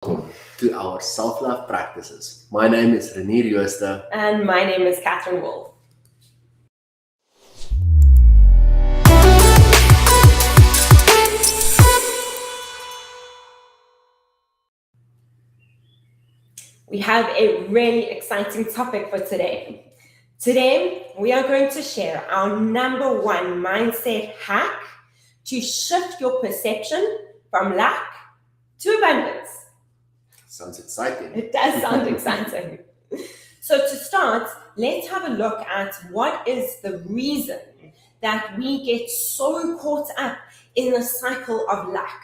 welcome to our self-love practices. My name is Renier Jooste. And my name is Catherine Wolf. We have a really exciting topic for today. Today, we are going to share our number one mindset hack to shift your perception from lack to abundance. Sounds exciting. It does sound exciting. So to start, let's have a look at what is the reason that we get so caught up in the cycle of lack.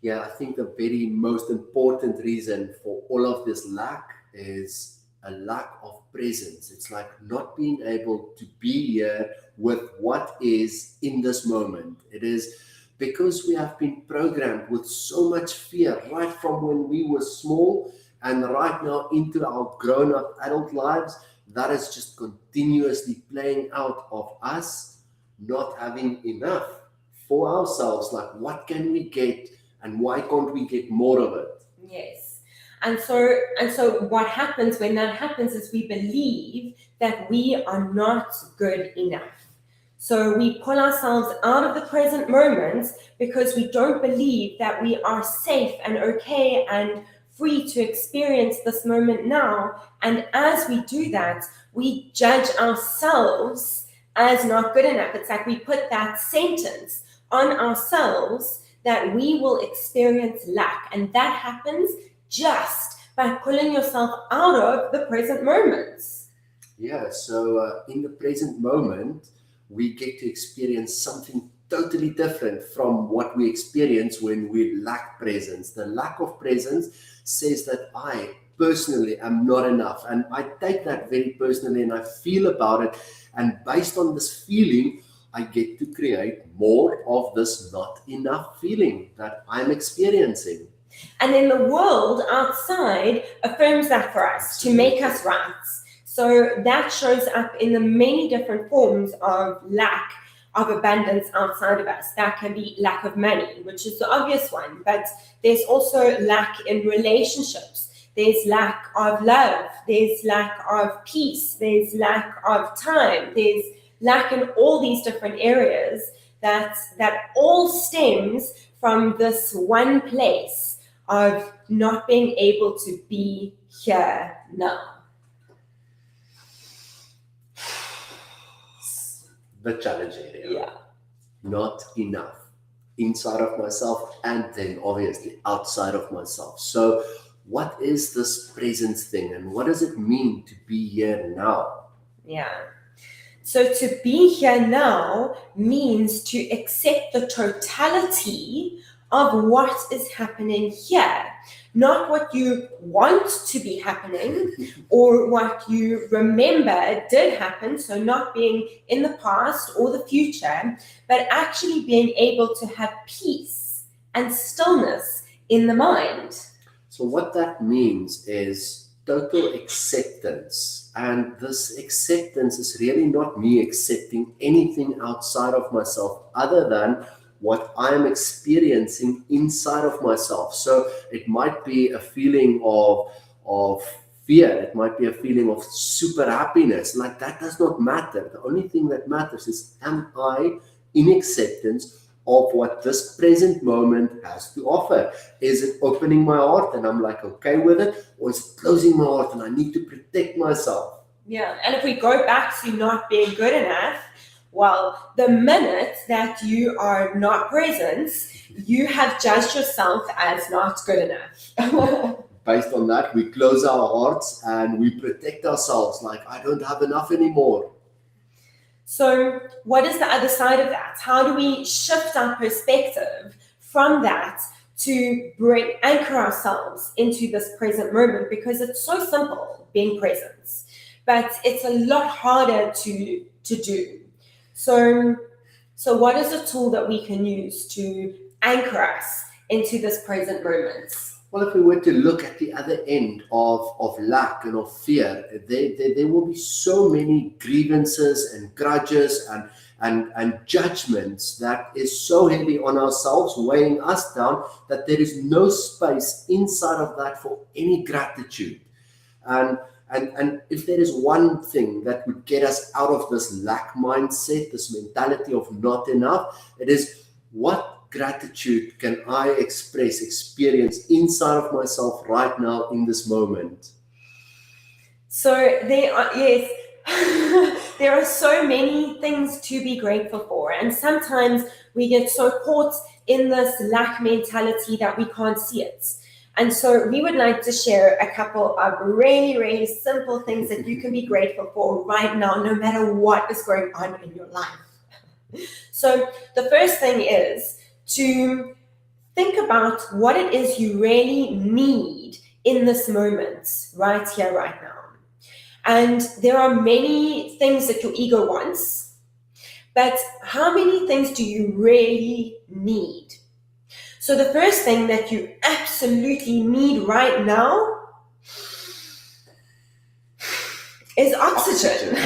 Yeah, I think the very most important reason for all of this lack is a lack of presence. It's like not being able to be here with what is in this moment. It is because we have been programmed with so much fear right from when we were small and right now into our grown-up adult lives, that is just continuously playing out of us not having enough for ourselves. Like, what can we get and why can't we get more of it? Yes. And so what happens when that happens is we believe that we are not good enough. So we pull ourselves out of the present moment because we don't believe that we are safe and okay and free to experience this moment now. And as we do that, we judge ourselves as not good enough. It's like we put that sentence on ourselves that we will experience lack. And that happens just by pulling yourself out of the present moments. Yeah, so in the present moment, we get to experience something totally different from what we experience when we lack presence. The lack of presence says that I personally am not enough. And I take that very personally and I feel about it. And based on this feeling, I get to create more of this not enough feeling that I'm experiencing. And then the world outside affirms that for us to make us right. So that shows up in the many different forms of lack of abundance outside of us. That can be lack of money, which is the obvious one, but there's also lack in relationships. There's lack of love. There's lack of peace. There's lack of time. There's lack in all these different areas that all stems from this one place of not being able to be here now. The challenge area. Yeah. Not enough inside of myself and then obviously outside of myself. So what is this presence thing and what does it mean to be here now? Yeah. So to be here now means to accept the totality of what is happening here, not what you want to be happening or what you remember did happen, so not being in the past or the future, but actually being able to have peace and stillness in the mind. So what that means is total acceptance. And this acceptance is really not me accepting anything outside of myself other than what I'm experiencing inside of myself. So it might be a feeling of fear. It might be a feeling of super happiness. Like, that does not matter. The only thing that matters is, am I in acceptance of what this present moment has to offer? Is it opening my heart and I'm like okay with it, or is it closing my heart and I need to protect myself? Yeah, and if we go back to not being good enough, well, the minute that you are not present, you have judged yourself as not good enough. Based on that, we close our hearts and we protect ourselves like, I don't have enough anymore. So what is the other side of that? How do we shift our perspective from that to anchor ourselves into this present moment? Because it's so simple being present, but it's a lot harder to do. So what is a tool that we can use to anchor us into this present moment? Well, if we were to look at the other end of lack and of fear, there will be so many grievances and grudges and judgments that is so heavy on ourselves, weighing us down, that there is no space inside of that for any gratitude. And if there is one thing that would get us out of this lack mindset, this mentality of not enough, it is, what gratitude can I experience inside of myself right now in this moment? So there are, yes, there are so many things to be grateful for. And sometimes we get so caught in this lack mentality that we can't see it. And so we would like to share a couple of really, really simple things that you can be grateful for right now, no matter what is going on in your life. So the first thing is to think about what it is you really need in this moment, right here, right now. And there are many things that your ego wants, but how many things do you really need? So the first thing that you absolutely need right now is oxygen.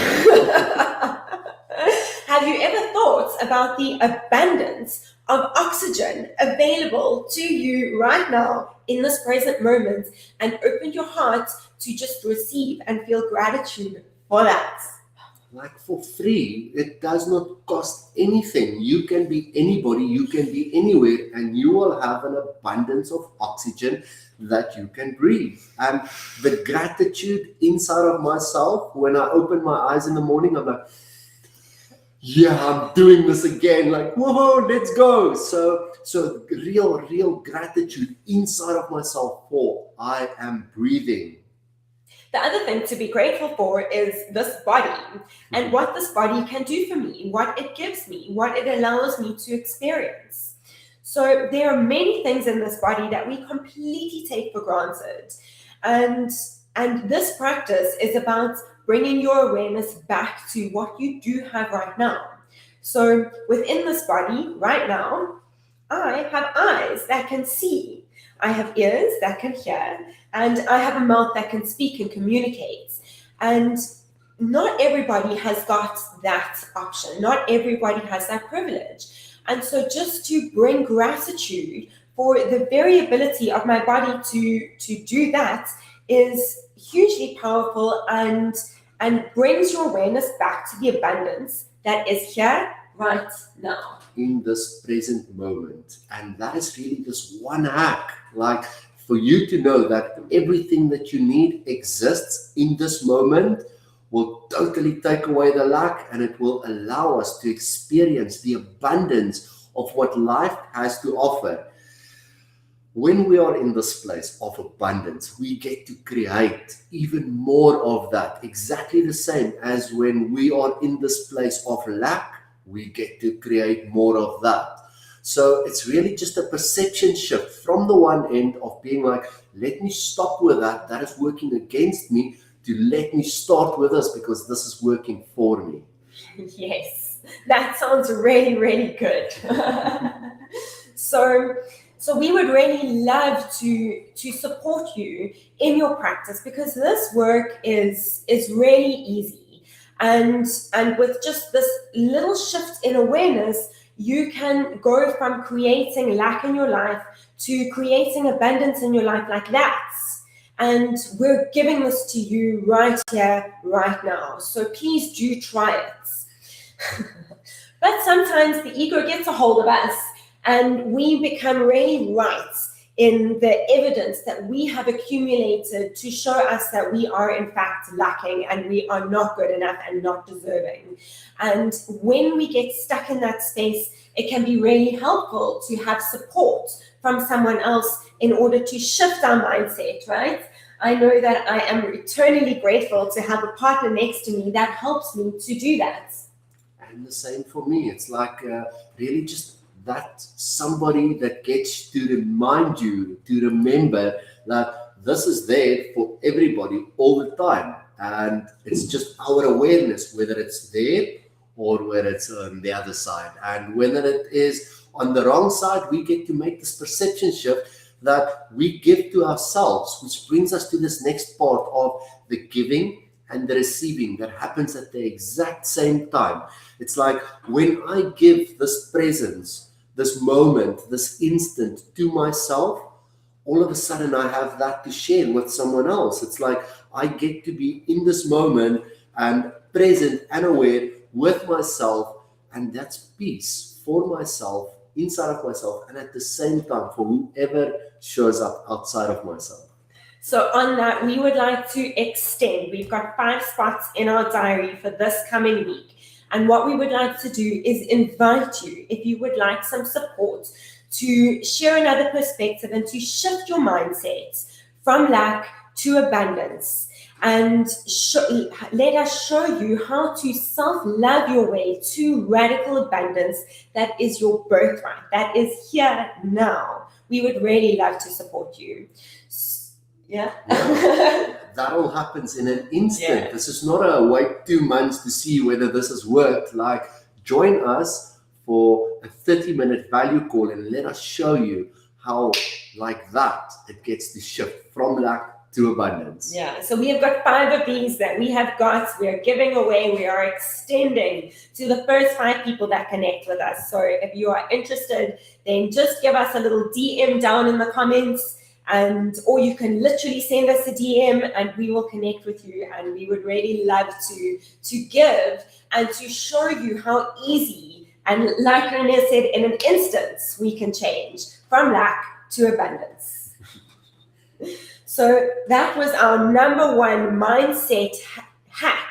Have you ever thought about the abundance of oxygen available to you right now in this present moment, and opened your heart to just receive and feel gratitude for that? Like for free, it does not cost anything. You can be anybody, you can be anywhere, and you will have an abundance of oxygen that you can breathe. And the gratitude inside of myself, when I open my eyes in the morning, I'm like, yeah, I'm doing this again. Like, whoa, let's go. So real gratitude inside of myself for I am breathing. The other thing to be grateful for is this body, and what this body can do for me, what it gives me, what it allows me to experience. So there are many things in this body that we completely take for granted. And this practice is about bringing your awareness back to what you do have right now. So within this body right now, I have eyes that can see. I have ears that can hear, and I have a mouth that can speak and communicate. And not everybody has got that option. Not everybody has that privilege. And so just to bring gratitude for the variability of my body to do that is hugely powerful, and brings your awareness back to the abundance that is here right now. In this present moment. And that is really this one hack, like for you to know that everything that you need exists in this moment, will totally take away the lack, and it will allow us to experience the abundance of what life has to offer. When we are in this place of abundance, we get to create even more of that, exactly the same as when we are in this place of lack, we get to create more of that. So it's really just a perception shift from the one end of being like, let me stop with that is working against me, to let me start with this because this is working for me. Yes, that sounds really, really good. So we would really love to support you in your practice, because this work is really easy. And with just this little shift in awareness, you can go from creating lack in your life to creating abundance in your life like that. And we're giving this to you right here, right now. So please do try it. But sometimes the ego gets a hold of us, and we become really right in the evidence that we have accumulated to show us that we are in fact lacking, and we are not good enough and not deserving. And when we get stuck in that space, it can be really helpful to have support from someone else in order to shift our mindset, right? I know that I am eternally grateful to have a partner next to me that helps me to do that. And the same for me. It's like really just that somebody that gets to remind you, to remember that this is there for everybody all the time. And it's just our awareness, whether it's there or whether it's on the other side. And whether it is on the wrong side, we get to make this perception shift that we give to ourselves, which brings us to this next part of the giving and the receiving that happens at the exact same time. It's like when I give this presence, this moment, this instant to myself, all of a sudden I have that to share with someone else. It's like I get to be in this moment and present and aware with myself, and that's peace for myself, inside of myself, and at the same time for whoever shows up outside of myself. So on that, we would like to extend. We've got 5 spots in our diary for this coming week. And what we would like to do is invite you, if you would like some support, to share another perspective and to shift your mindset from lack to abundance. And let us show you how to self-love your way to radical abundance that is your birthright, that is here now. We would really love to support you. Yeah. That all happens in an instant. Yeah. This is not a wait 2 months to see whether this has worked. Like, join us for a 30-minute value call and let us show you how, like that, it gets to shift from lack to abundance. Yeah, so we have got 5 of these that we are giving away. We are extending to the first 5 people that connect with us. So if you are interested, then just give us a little DM down in the comments, or you can literally send us a DM and we will connect with you. And we would really love to give and to show you how easy, and like Renee said, in an instance, we can change from lack to abundance. So that was our number 1 mindset hack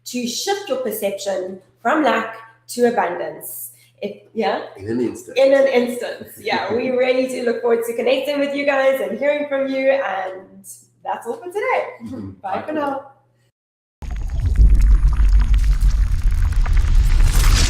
to shift your perception from lack to abundance. In an instance. Yeah, we really do look forward to connecting with you guys and hearing from you. And that's all for today. Bye for now.